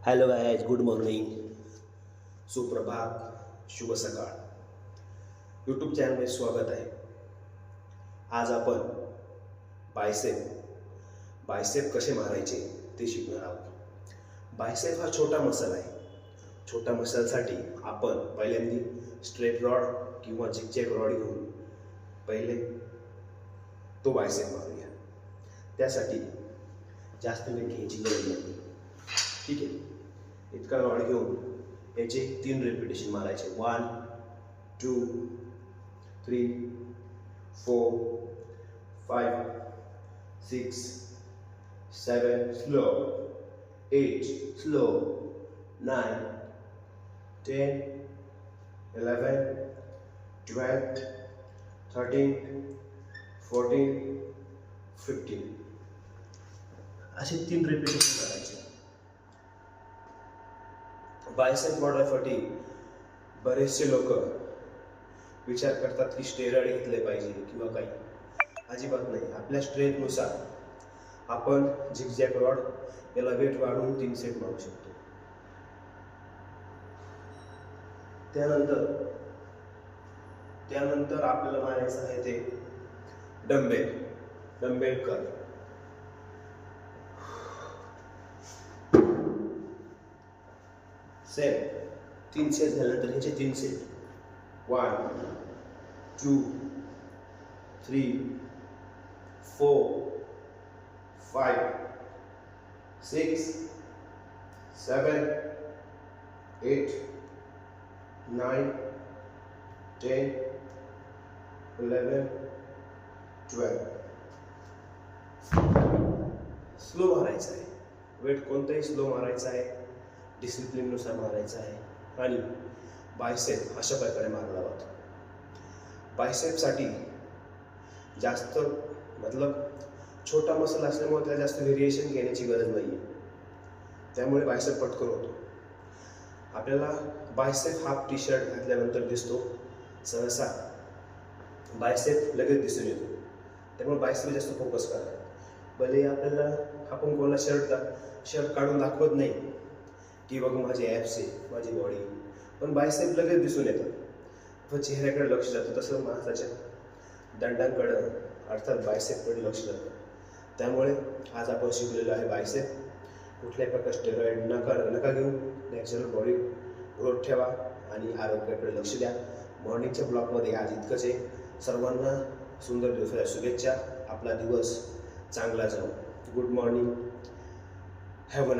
Hello guys, good morning, सुप्रभात, शुभ सकाळ. यूट्यूब चॅनलमध्ये स्वागत आहे. आज आपण बायसेप कसे मारायचे ते शिकणार आहोत. बायसेप हा छोटा मसल आहे. छोटा मसलसाठी आपण पहिल्यांदा स्ट्रेट रॉड किंवा झिगझॅग रॉड घेऊन पहिले तो बायसेप मारूया. त्यासाठी जास्त वेळ घ्यायची गरज नाही. ठीक आहे, इतका रॉड घेऊन याचे 3 रिपिटेशन मारायचे. 1 2 3 4 5 6 7 स्लो, 8 स्लो, 9 10 11 12 13 14 15 असे 3 रिपिटेशन करायचे. बायसेप वाढवण्यासाठी बरेचसे लोक विचार करतात की स्टेरॉइड घेतले पाहिजे किंवा काही. अजिबात नाही. आपल्या स्ट्रेंथनुसार आपण झिगझॅग रॉड याला वेट वाढवून 3 सेट मारू शकतो. त्यानंतर आपल्याला मारायचं आहे ते डंबेल कर. सेट 3 सेट झाल्यानंतर ह्याचे 3 सेट. 1 2 3 4 5 6 7 8 9 10 11 12. स्लो मारायचं आहे. वेट कोणताही स्लो मारायचा आहे, डिसिप्लिननुसार मारायचं आहे. आणि बायसेप अशा प्रकारे मारला जातो. बायसेपसाठी जास्त छोटा मसल असल्यामुळे त्याला जास्त व्हेरिएशन घेण्याची गरज नाही आहे. त्यामुळे बायसेप पटकन होतो. आपल्याला बायसेप हाफ टी शर्ट घातल्यानंतर दिसतो, सहसा बायसेप लगेच दिसून येतो. त्यामुळे बायसेप जास्त फोकस करा. भले आपल्याला आपण कोणाला शर्ट काढून दाखवत नाही की बघ माझे ॲप्स आहे, माझी बॉडी, पण बायसेप लगेच दिसून येतं. व चेहऱ्याकडे लक्ष जातं. तसं माणसाच्या दंडांकडं अर्थात बायसेपकडे लक्ष जातं. त्यामुळे आज आपण शिकलेलो आहे बायसेप. कुठल्याही प्रकार स्टेरॉइड नका घेऊ. नॅचरल बॉडी ग्रोथ ठेवा आणि आरोग्याकडे लक्ष द्या. मॉर्निंगच्या ब्लॉगमध्ये आज इतकंच आहे. सर्वांना सुंदर दिवसाच्या शुभेच्छा. आपला दिवस चांगला जाऊ. Good morning. Have a